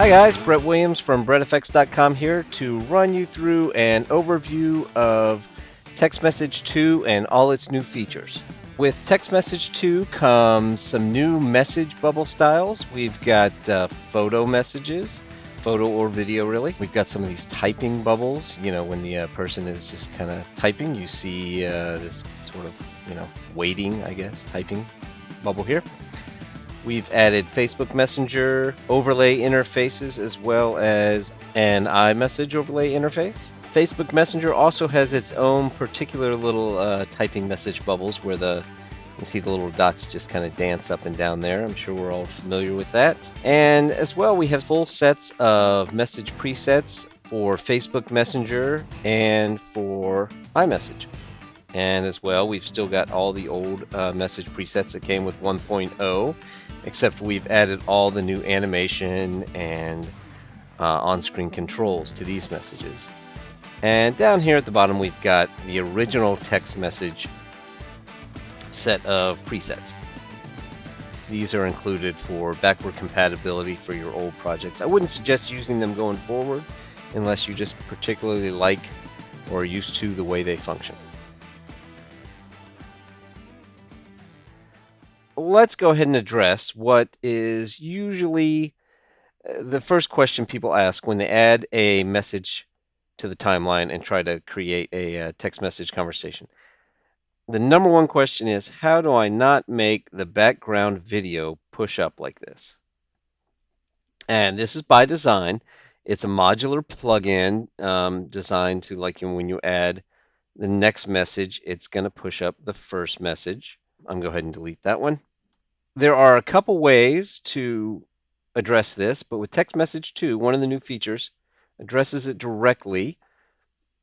Hi guys, Brett Williams from BretFX.com here to run you through an overview of Text Message 2 and all its new features. With Text Message 2 comes some new message bubble styles. We've got photo messages, photo or video really. We've got some of these typing bubbles. You know, when the person is just kind of typing, you see this sort of, waiting, I guess, typing bubble here. We've added Facebook Messenger overlay interfaces as well as an iMessage overlay interface. Facebook Messenger also has its own particular little typing message bubbles where you see the little dots just kind of dance up and down there. I'm sure we're all familiar with that. And as well, we have full sets of message presets for Facebook Messenger and for iMessage. And as well, we've still got all the old message presets that came with 1.0, except we've added all the new animation and on-screen controls to these messages. And down here at the bottom, we've got the original text message set of presets. These are included for backward compatibility for your old projects. I wouldn't suggest using them going forward unless you just particularly like or are used to the way they function. Let's go ahead and address what is usually the first question people ask when they add a message to the timeline and try to create a text message conversation. The number one question is, how do I not make the background video push up like this? And this is by design. It's a modular plugin designed to, like, when you add the next message, it's going to push up the first message. I'm going to go ahead and delete that one. There are a couple ways to address this, but with Text Message 2, one of the new features addresses it directly.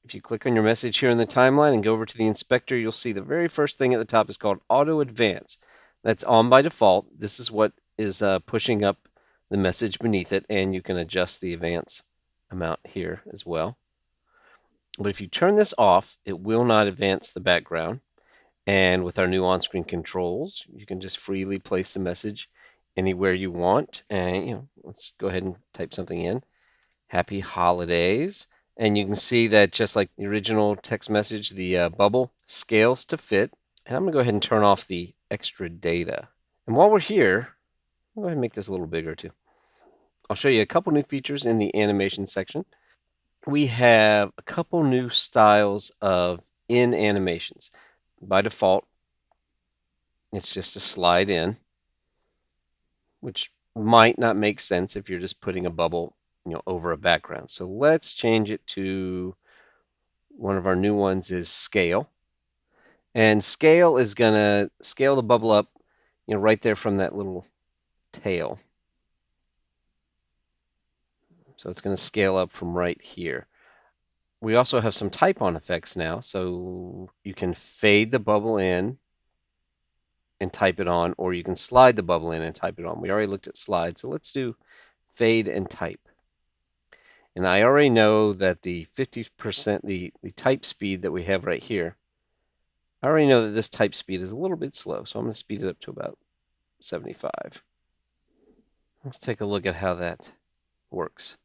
If you click on your message here in the timeline and go over to the inspector, you'll see the very first thing at the top is called Auto Advance. That's on by default. This is what is pushing up the message beneath it, and you can adjust the advance amount here as well. But if you turn this off, it will not advance the background. And with our new on-screen controls, you can just freely place the message anywhere you want. And, let's go ahead and type something in. Happy holidays. And you can see that just like the original text message, the bubble scales to fit. And I'm going to go ahead and turn off the extra data. And while we're here, I'll go ahead and make this a little bigger too. I'll show you a couple new features in the animation section. We have a couple new styles of in animations. By default, it's just a slide in, which might not make sense if you're just putting a bubble, over a background. So let's change it to one of our new ones is scale. And scale is going to scale the bubble up, right there from that little tail. So it's going to scale up from right here. We also have some type-on effects now, so you can fade the bubble in and type it on, or you can slide the bubble in and type it on. We already looked at slide, so let's do fade and type. And I already know that the 50%, the type speed that we have right here, I already know that this type speed is a little bit slow, so I'm going to speed it up to about 75. Let's take a look at how that works.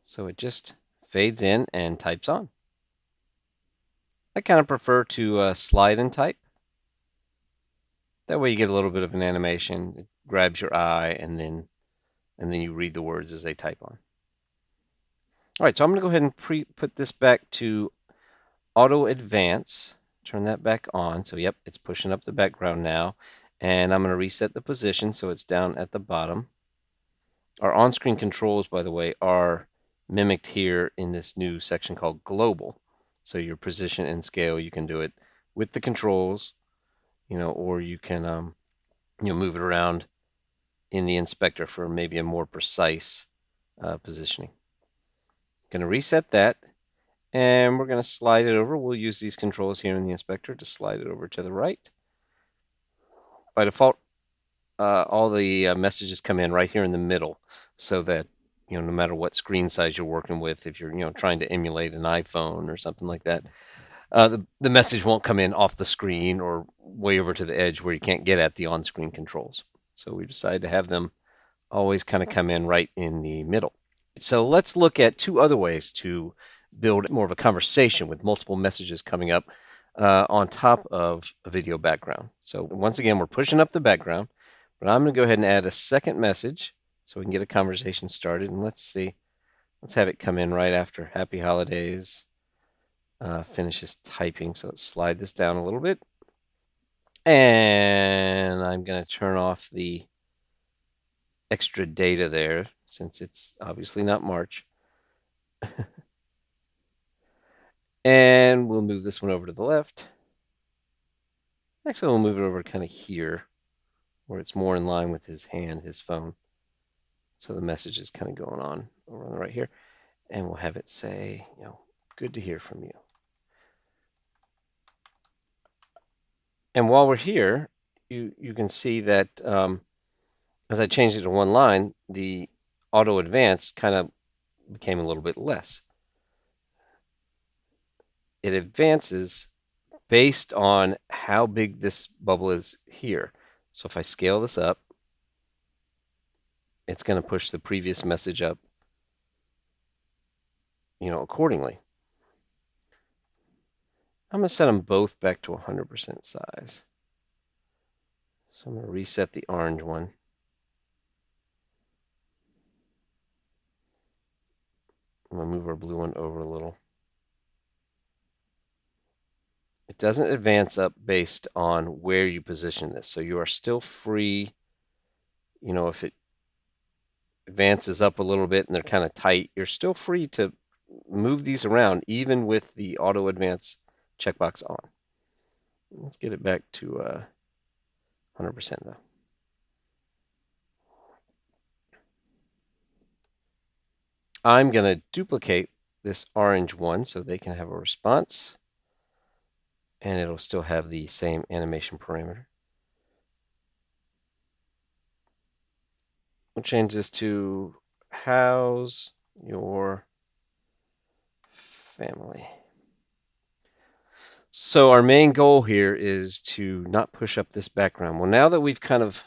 So it just fades in and types on. I kind of prefer to slide and type. That way you get a little bit of an animation. It grabs your eye, and then you read the words as they type on. All right, so I'm going to go ahead and put this back to Auto Advance. Turn that back on. So, yep, it's pushing up the background now. And I'm going to reset the position so it's down at the bottom. Our on-screen controls, by the way, are mimicked here in this new section called Global. So your position and scale, you can do it with the controls, or you can move it around in the inspector for maybe a more precise positioning. Going to reset that, and we're going to slide it over. We'll use these controls here in the inspector to slide it over to the right. By default, all the messages come in right here in the middle, so that no matter what screen size you're working with, if you're trying to emulate an iPhone or something like that, the message won't come in off the screen or way over to the edge where you can't get at the on-screen controls. So we decided to have them always kind of come in right in the middle. So let's look at two other ways to build more of a conversation with multiple messages coming up on top of a video background. So once again, we're pushing up the background, but I'm going to go ahead and add a second message so we can get a conversation started. And let's see, let's have it come in right after Happy Holidays finishes typing. So let's slide this down a little bit. And I'm going to turn off the extra data there since it's obviously not March. And we'll move this one over to the left. Actually, we'll move it over kind of here where it's more in line with his hand, his phone. So the message is kind of going on over on the right here. And we'll have it say, good to hear from you. And while we're here, you can see that as I changed it to one line, the auto advance kind of became a little bit less. It advances based on how big this bubble is here. So if I scale this up, it's going to push the previous message up, accordingly. I'm going to set them both back to 100% size. So I'm going to reset the orange one. I'm going to move our blue one over a little. It doesn't advance up based on where you position this. So you are still free, if it advances up a little bit and they're kind of tight, you're still free to move these around even with the auto advance checkbox on. Let's get it back to 100% though. I'm going to duplicate this orange one so they can have a response, and it'll still have the same animation parameter. We'll change this to how's your family. So our main goal here is to not push up this background. Well, now that we've kind of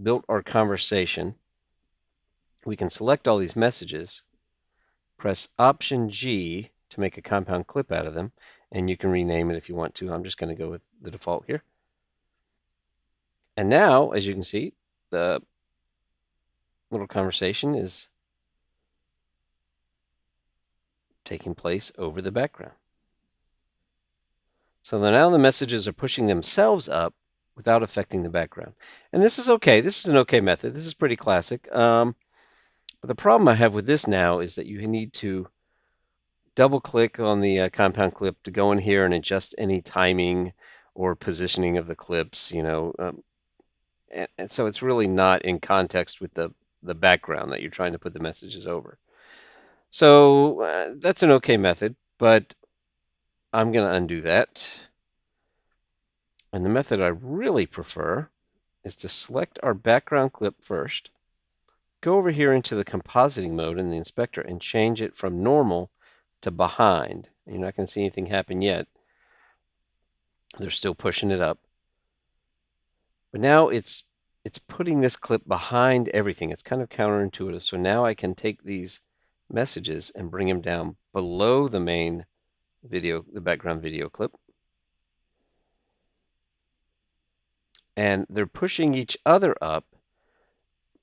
built our conversation, we can select all these messages, press Option G to make a compound clip out of them, and you can rename it if you want to. I'm just going to go with the default here. And now, as you can see, the little conversation is taking place over the background. So now the messages are pushing themselves up without affecting the background. And this is okay. This is an okay method. This is pretty classic. But the problem I have with this now is that you need to double click on the compound clip to go in here and adjust any timing or positioning of the clips, and so it's really not in context with the background that you're trying to put the messages over. So that's an okay method, but I'm going to undo that. And the method I really prefer is to select our background clip first, go over here into the compositing mode in the inspector and change it from normal to behind. You're not going to see anything happen yet. They're still pushing it up. But now it's putting this clip behind everything. It's kind of counterintuitive. So now I can take these messages and bring them down below the main video, the background video clip. And they're pushing each other up,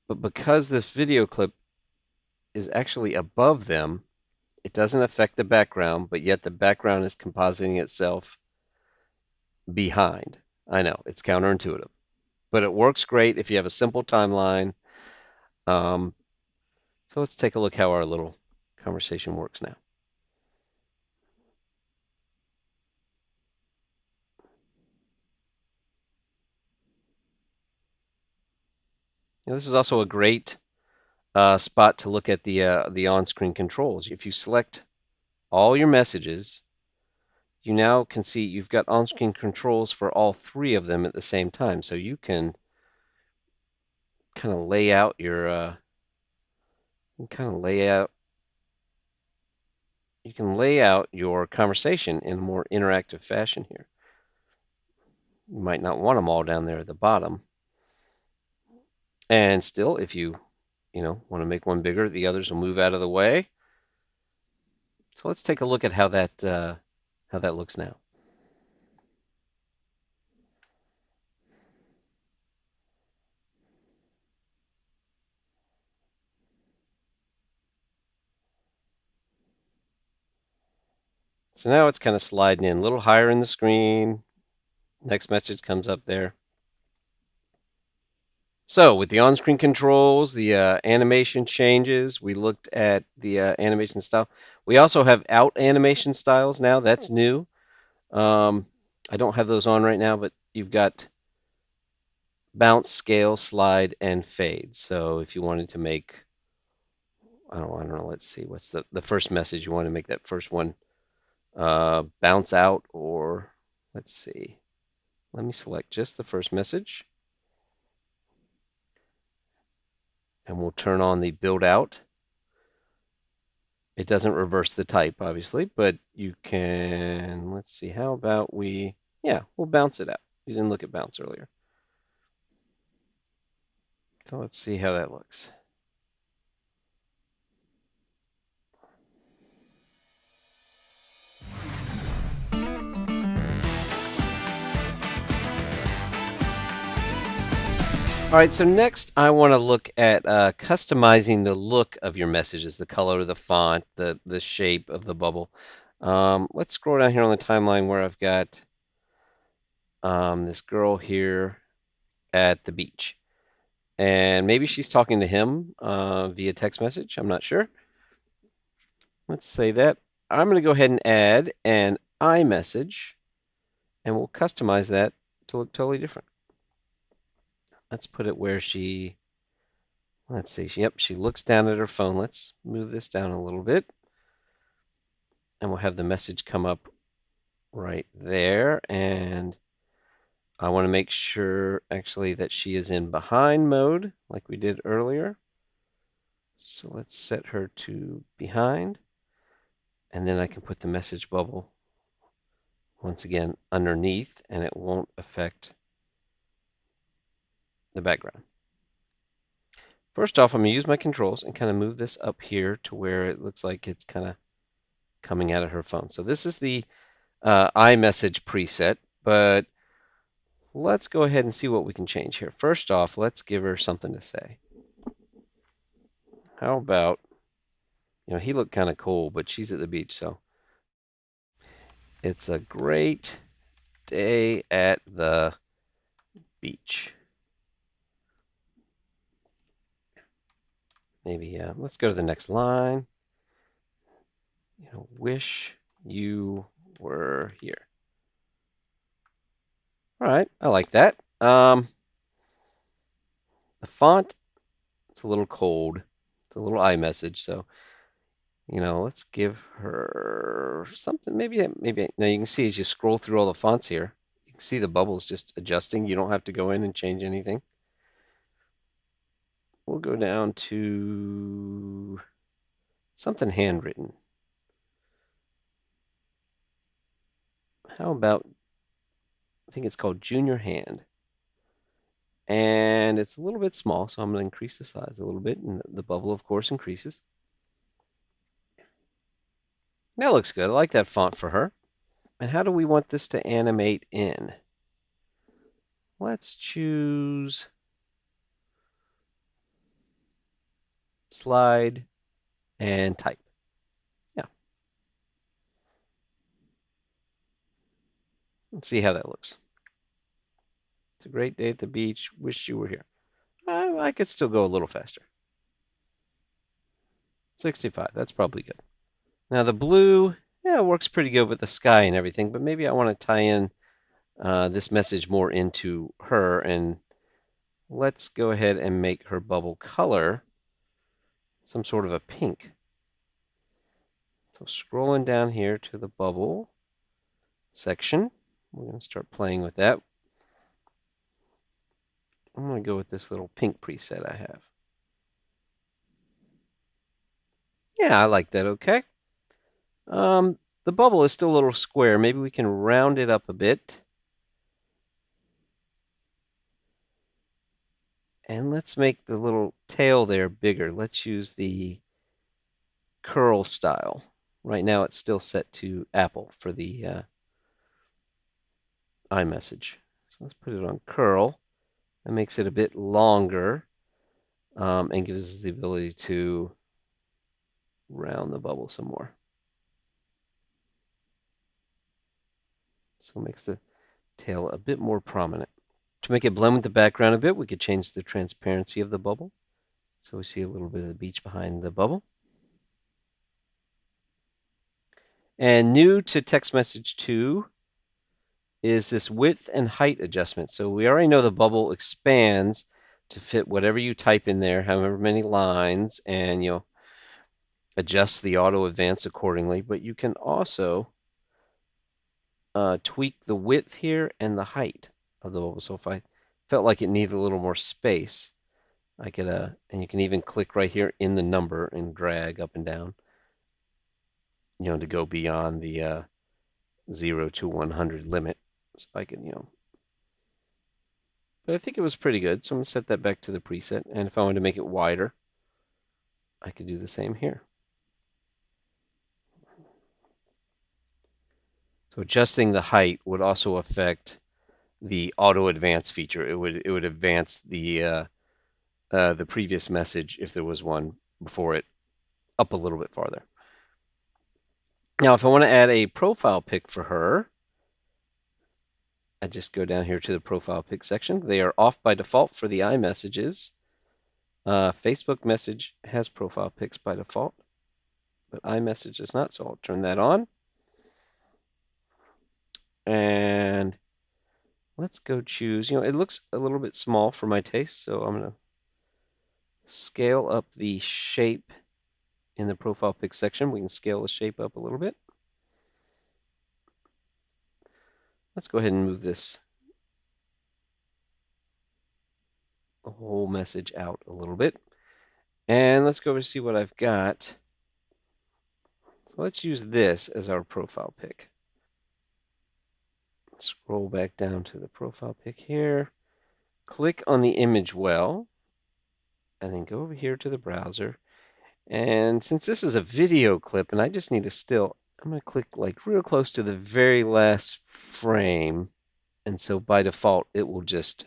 but because this video clip is actually above them, it doesn't affect the background, but yet the background is compositing itself behind. I know, it's counterintuitive, but it works great if you have a simple timeline. So let's take a look how our little conversation works now. Now, this is also a great spot to look at the on-screen controls. If you select all your messages, you now can see you've got on-screen controls for all three of them at the same time. So you can kind of lay out your you can lay out your conversation in a more interactive fashion here. You might not want them all down there at the bottom. And still, if you want to make one bigger, the others will move out of the way. So let's take a look at how that looks now. So now it's kind of sliding in a little higher in the screen. Next message comes up there. So with the on-screen controls, the animation changes, we looked at the animation style. We also have out animation styles now. That's new. I don't have those on right now, but you've got bounce, scale, slide, and fade. So if you wanted to make, I don't know, let's see, what's the first message you want to make that first one bounce out, or let's see. Let me select just the first message. And we'll turn on the build out. It doesn't reverse the type, obviously, but you can, let's see, how about we'll bounce it out. We didn't look at bounce earlier. So let's see how that looks. All right, so next I want to look at customizing the look of your messages, the color of the font, the shape of the bubble. Let's scroll down here on the timeline where I've got this girl here at the beach. And maybe she's talking to him via text message. I'm not sure. Let's say that. I'm going to go ahead and add an iMessage, and we'll customize that to look totally different. Let's put it where let's see, she looks down at her phone. Let's move this down a little bit, and we'll have the message come up right there. And I want to make sure, actually, that she is in behind mode, like we did earlier. So let's set her to behind, and then I can put the message bubble once again underneath, and it won't affect the background. First off, I'm going to use my controls and kind of move this up here to where it looks like it's kind of coming out of her phone. So this is the iMessage preset, but let's go ahead and see what we can change here. First off, let's give her something to say. How about, he looked kind of cool, but she's at the beach, so it's a great day at the beach. Maybe let's go to the next line. Wish you were here. All right, I like that. The font, it's a little cold. It's a little iMessage, so let's give her something. Maybe now you can see as you scroll through all the fonts here, you can see the bubbles just adjusting. You don't have to go in and change anything. We'll go down to something handwritten. How about, I think it's called Junior Hand. And it's a little bit small, so I'm going to increase the size a little bit, and the bubble, of course, increases. That looks good. I like that font for her. And how do we want this to animate in? Let's choose slide and type. Yeah. Let's see how that looks. It's a great day at the beach. Wish you were here. I could still go a little faster. 65. That's probably good. Now the blue, it works pretty good with the sky and everything, but maybe I want to tie in this message more into her, and let's go ahead and make her bubble color some sort of a pink. So scrolling down here to the bubble section, we're going to start playing with that. I'm going to go with this little pink preset I have. Yeah, I like that. Okay. The bubble is still a little square. Maybe we can round it up a bit. And let's make the little tail there bigger. Let's use the curl style. Right now it's still set to Apple for the iMessage. So let's put it on curl. That makes it a bit longer and gives us the ability to round the bubble some more. So it makes the tail a bit more prominent. To make it blend with the background a bit, we could change the transparency of the bubble. So we see a little bit of the beach behind the bubble. And new to text message 2 is this width and height adjustment. So we already know the bubble expands to fit whatever you type in there, however many lines, and you'll adjust the auto advance accordingly. But you can also tweak the width here and the height of the bubble. So if I felt like it needed a little more space, I could, and you can even click right here in the number and drag up and down, to go beyond the 0 to 100 limit. So I can, but I think it was pretty good. So I'm going to set that back to the preset. And if I wanted to make it wider, I could do the same here. So adjusting the height would also affect the auto advance feature. It would advance the previous message, if there was one before it, up a little bit farther. Now, if I want to add a profile pic for her, I just go down here to the profile pic section. They are off by default for the iMessages. Facebook Message has profile pics by default, but iMessage does not, so I'll turn that on. And let's go choose, it looks a little bit small for my taste, so I'm going to scale up the shape in the profile pic section. We can scale the shape up a little bit. Let's go ahead and move this whole message out a little bit. And let's go over to see what I've got. So let's use this as our profile pic. Scroll back down to the profile pic here. Click on the image well, and then go over here to the browser. And since this is a video clip and I just need a still, I'm going to click like real close to the very last frame. And so by default, it will just,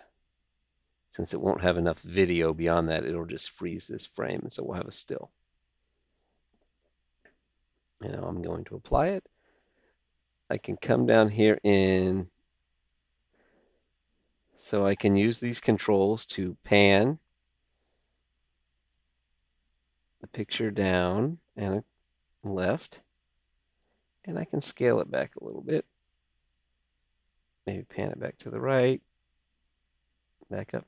since it won't have enough video beyond that, it'll just freeze this frame. And so we'll have a still. And now I'm going to apply it. I can come down here in, so I can use these controls to pan the picture down and left. And I can scale it back a little bit. Maybe pan it back to the right. Back up.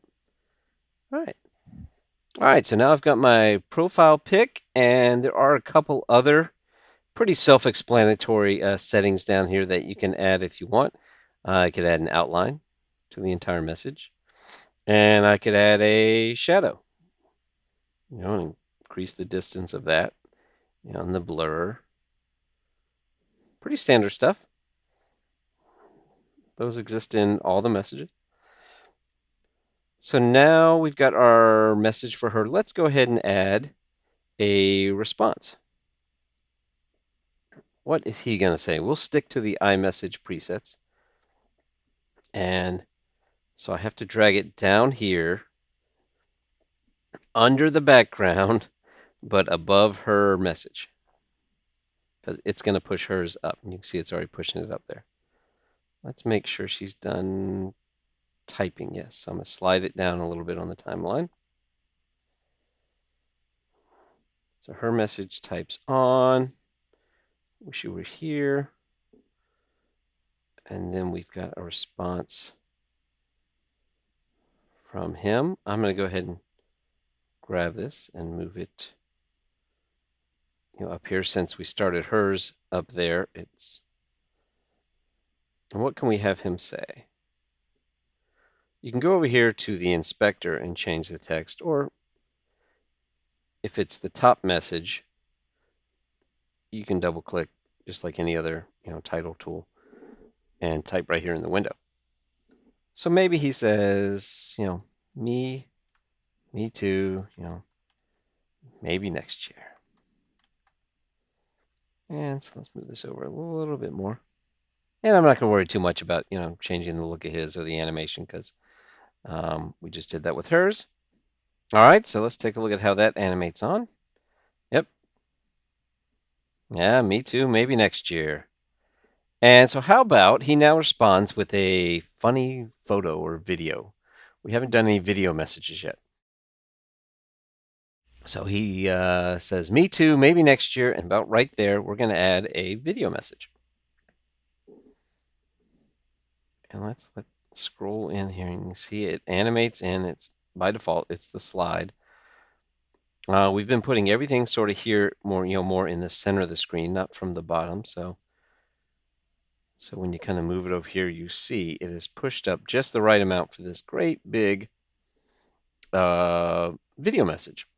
All right. All right, so now I've got my profile pic, and there are a couple other pretty self-explanatory settings down here that you can add if you want. I could add an outline to the entire message, and I could add a shadow, and increase the distance of that, and the blur. Pretty standard stuff. Those exist in all the messages. So now we've got our message for her. Let's go ahead and add a response. What is he going to say? We'll stick to the iMessage presets. And so I have to drag it down here under the background, but above her message, because it's going to push hers up. And you can see it's already pushing it up there. Let's make sure she's done typing. Yes, so I'm going to slide it down a little bit on the timeline. So her message types on. Wish you were here. And then we've got a response from him. I'm going to go ahead and grab this and move it up here. Since we started hers up there, it's, and what can we have him say? You can go over here to the inspector and change the text, or if it's the top message, you can double click just like any other title tool and type right here in the window. So maybe he says, me Me too, maybe next year. And so let's move this over a little bit more. And I'm not going to worry too much about, changing the look of his or the animation because we just did that with hers. All right, so let's take a look at how that animates on. Yep. Yeah, me too. Maybe next year. And so how about he now responds with a funny photo or video? We haven't done any video messages yet. So he says, me too, maybe next year. And about right there, we're going to add a video message. And let's scroll in here and you can see it animates and it's by default, it's the slide. We've been putting everything sort of here more in the center of the screen, not from the bottom. So when you kind of move it over here, you see it is pushed up just the right amount for this great big video message.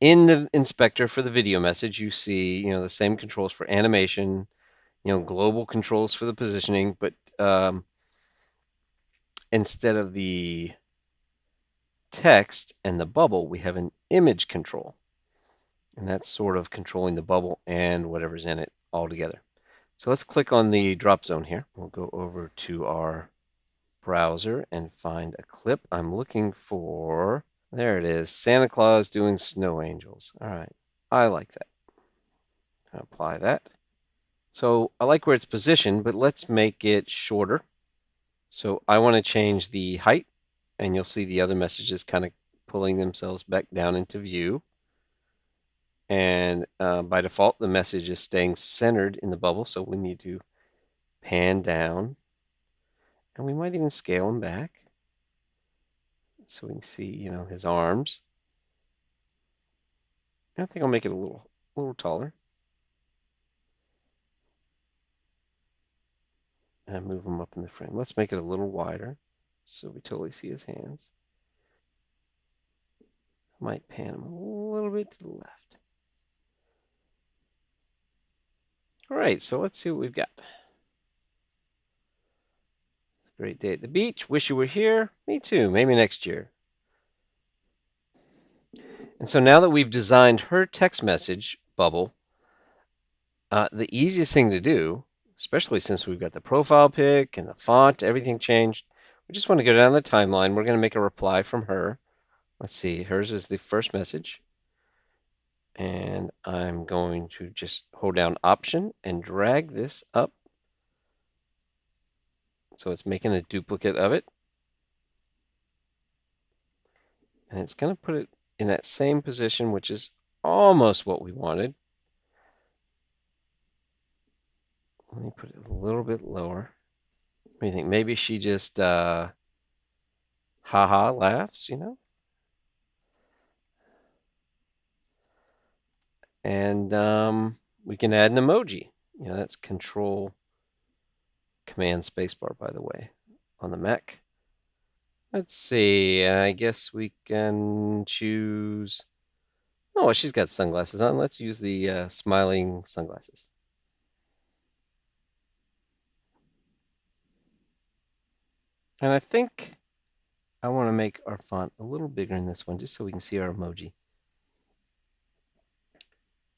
In the inspector for the video message, you see, the same controls for animation, global controls for the positioning, but instead of the text and the bubble, we have an image control. And that's sort of controlling the bubble and whatever's in it all together. So let's click on the drop zone here. We'll go over to our browser and find a clip. I'm looking for, there it is, Santa Claus doing snow angels. All right, I like that. Apply that. So I like where it's positioned, but let's make it shorter. So I want to change the height, and you'll see the other messages kind of pulling themselves back down into view. And by default, the message is staying centered in the bubble, so we need to pan down. And we might even scale him back so we can see, his arms. I think I'll make it a little taller. And move him up in the frame. Let's make it a little wider so we totally see his hands. Might pan him a little bit to the left. All right, so let's see what we've got. It's a great day at the beach. Wish you were here. Me too. Maybe next year. And so now that we've designed her text message bubble, the easiest thing to do, especially since we've got the profile pic and the font, everything changed, we just want to go down the timeline. We're going to make a reply from her. Let's see. Hers is the first message. And I'm going to just hold down Option and drag this up. So it's making a duplicate of it. And it's going to put it in that same position, which is almost what we wanted. Let me put it a little bit lower. What do you think? Maybe she just haha laughs, And we can add an emoji. That's Control Command Spacebar, by the way, on the Mac. Let's see. I guess we can choose. Oh, she's got sunglasses on. Let's use the smiling sunglasses. And I think I want to make our font a little bigger in this one just so we can see our emoji.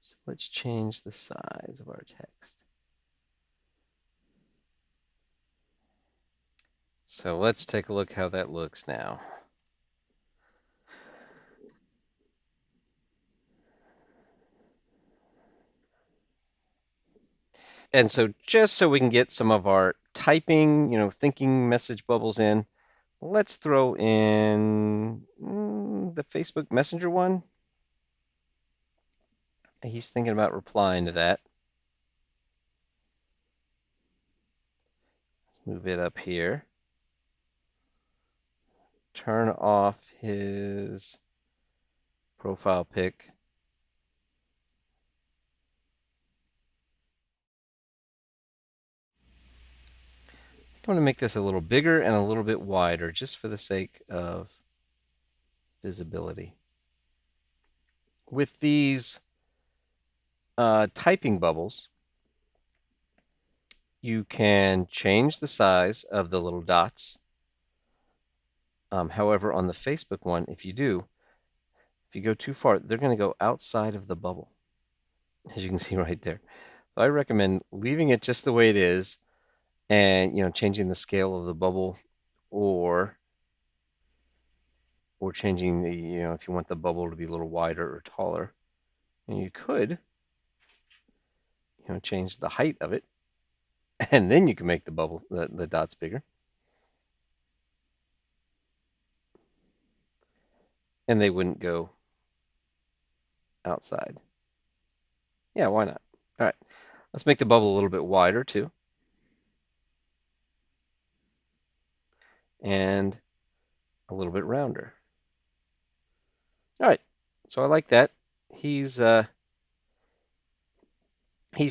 So let's change the size of our text. So let's take a look how that looks now. And so just so we can get some of our typing, thinking message bubbles in, let's throw in the Facebook Messenger one. He's thinking about replying to that. Let's move it up here. Turn off his profile pic. I'm going to make this a little bigger and a little bit wider just for the sake of visibility. With these typing bubbles, you can change the size of the little dots. However, on the Facebook one, if you go too far, they're going to go outside of the bubble, as you can see right there. So I recommend leaving it just the way it is, and changing the scale of the bubble, or changing the if you want the bubble to be a little wider or taller. And you could change the height of it, and then you can make the bubble, the dots bigger, and they wouldn't go outside. Yeah, why not? All right, let's make the bubble a little bit wider too, and a little bit rounder. All right, so I like that. He's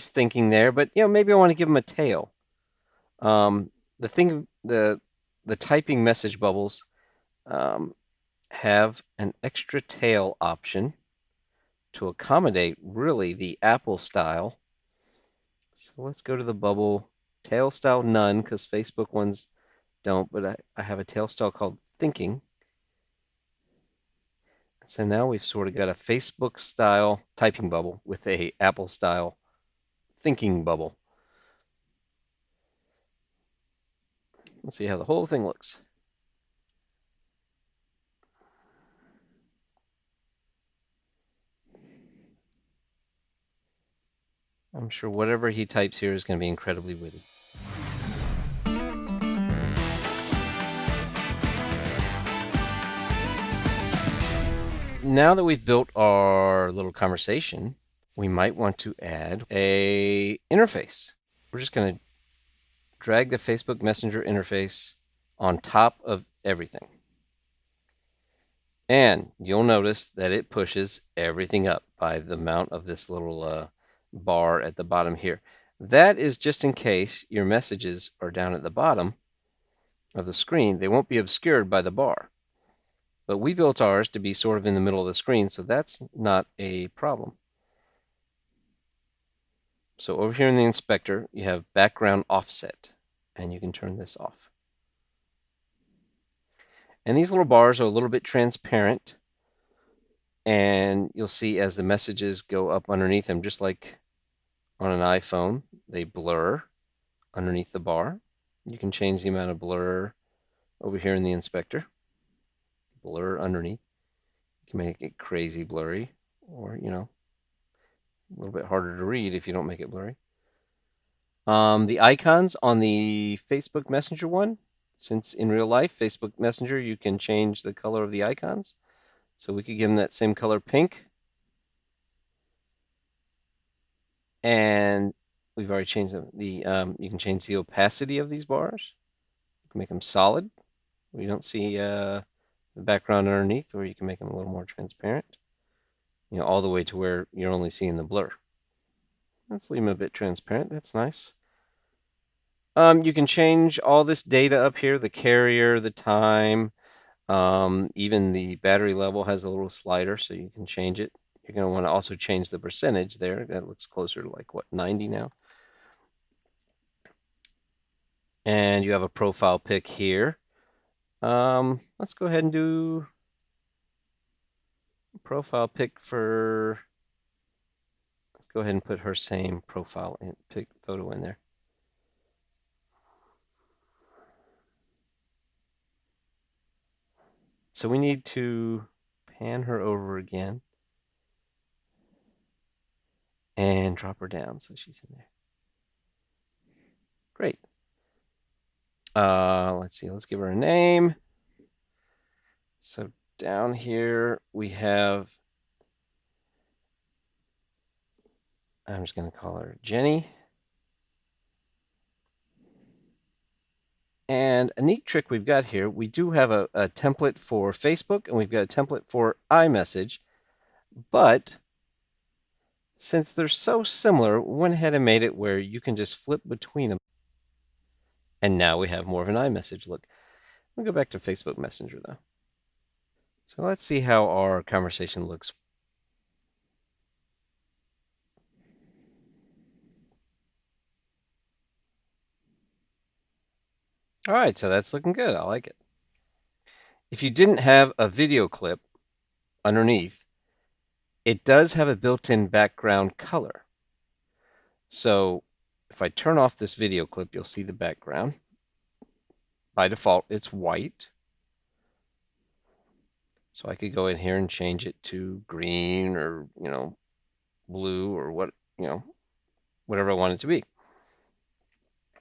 thinking there, but maybe I want to give him a tail. The thing, the typing message bubbles have an extra tail option to accommodate really the Apple style. So let's go to the bubble tail style none, because Facebook ones don't, but I have a tail style called thinking. So now we've sort of got a Facebook style typing bubble with a Apple style thinking bubble. Let's see how the whole thing looks. I'm sure whatever he types here is going to be incredibly witty. Now that we've built our little conversation, we might want to add a interface. We're just going to drag the Facebook Messenger interface on top of everything. And you'll notice that it pushes everything up by the amount of this little bar at the bottom here. That is just in case your messages are down at the bottom of the screen. They won't be obscured by the bar. But we built ours to be sort of in the middle of the screen, so that's not a problem. So over here in the inspector, you have background offset, and you can turn this off. And these little bars are a little bit transparent, and you'll see as the messages go up underneath them, just like on an iPhone, they blur underneath the bar. You can change the amount of blur over here in the inspector. Blur underneath. You can make it crazy blurry, or, a little bit harder to read if you don't make it blurry. The icons on the Facebook Messenger one, since in real life, Facebook Messenger, you can change the color of the icons. So we could give them that same color pink. And we've already changed them. You can change the opacity of these bars. You can make them solid, where you don't see the background underneath, or you can make them a little more transparent. All the way to where you're only seeing the blur. Let's leave them a bit transparent. That's nice. You can change all this data up here, the carrier, the time, even the battery level has a little slider, so you can change it. You're going to want to also change the percentage there. That looks closer to like, what, 90 now? And you have a profile pic here. Let's go ahead and do profile pic for, let's go ahead and put her same profile pic photo in there. So we need to pan her over again and drop her down so she's in there. Great. Let's see, let's give her a name. So down here we have, I'm just going to call her Jenny. And a neat trick we've got here, we do have a template for Facebook, and we've got a template for iMessage, but since they're so similar, we went ahead and made it where you can just flip between them. And now we have more of an iMessage look. We'll go back to Facebook Messenger though. So let's see how our conversation looks. All right, so that's looking good. I like it. If you didn't have a video clip underneath, it does have a built-in background color. So if I turn off this video clip, you'll see the background. By default, it's white. So I could go in here and change it to green or, blue or whatever I want it to be.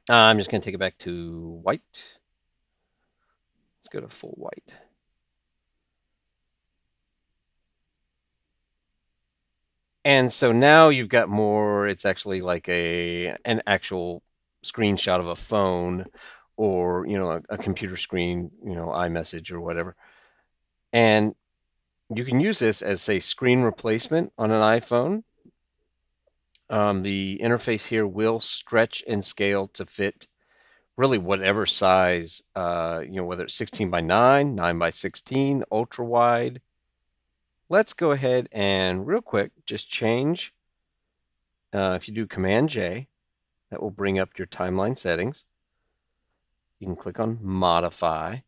I'm just going to take it back to white. Let's go to full white. And so now you've got more, it's actually like an actual screenshot of a phone or, a computer screen, iMessage or whatever. And you can use this as, say, screen replacement on an iPhone. The interface here will stretch and scale to fit really whatever size, whether it's 16 by 9, 9 by 16, ultra wide. Let's go ahead and real quick just change. If you do Command J, that will bring up your timeline settings. You can click on Modify,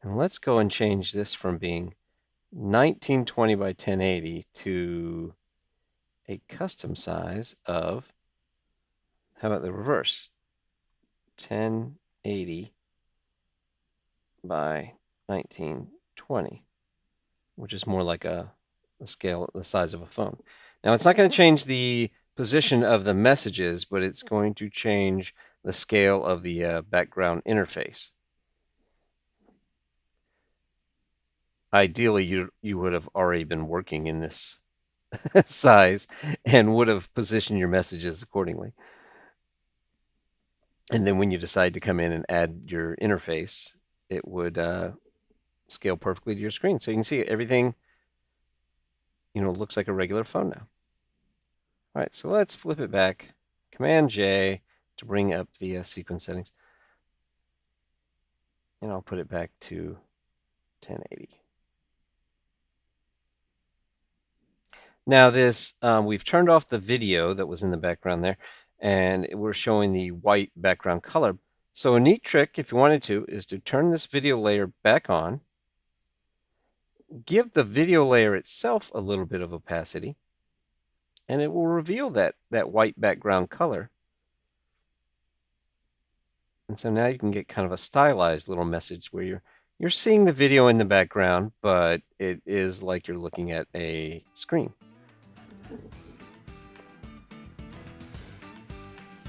and let's go and change this from being 1920 by 1080 to a custom size of, how about the reverse? 1080 by 1920, which is more like the scale, the size of a phone. Now, it's not going to change the position of the messages, but it's going to change the scale of the background interface. Ideally, you would have already been working in this size and would have positioned your messages accordingly. And then when you decide to come in and add your interface, it would scale perfectly to your screen. So you can see everything, looks like a regular phone now. All right, so let's flip it back. Command J to bring up the sequence settings. And I'll put it back to 1080. Now this, we've turned off the video that was in the background there, and we're showing the white background color. So a neat trick, if you wanted to, is to turn this video layer back on, give the video layer itself a little bit of opacity, and it will reveal that white background color. And so now you can get kind of a stylized little message where you're seeing the video in the background, but it is like you're looking at a screen.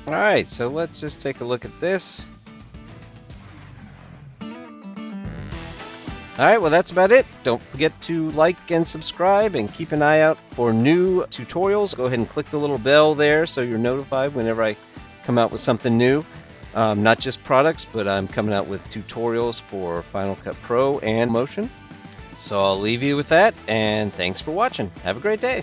All right, so let's just take a look at this. All right, well, that's about it. Don't forget to like and subscribe and keep an eye out for new tutorials. Go ahead and click the little bell there so you're notified whenever I come out with something new. Not just products, but I'm coming out with tutorials for Final Cut Pro and Motion. So I'll leave you with that, and thanks for watching. Have a great day.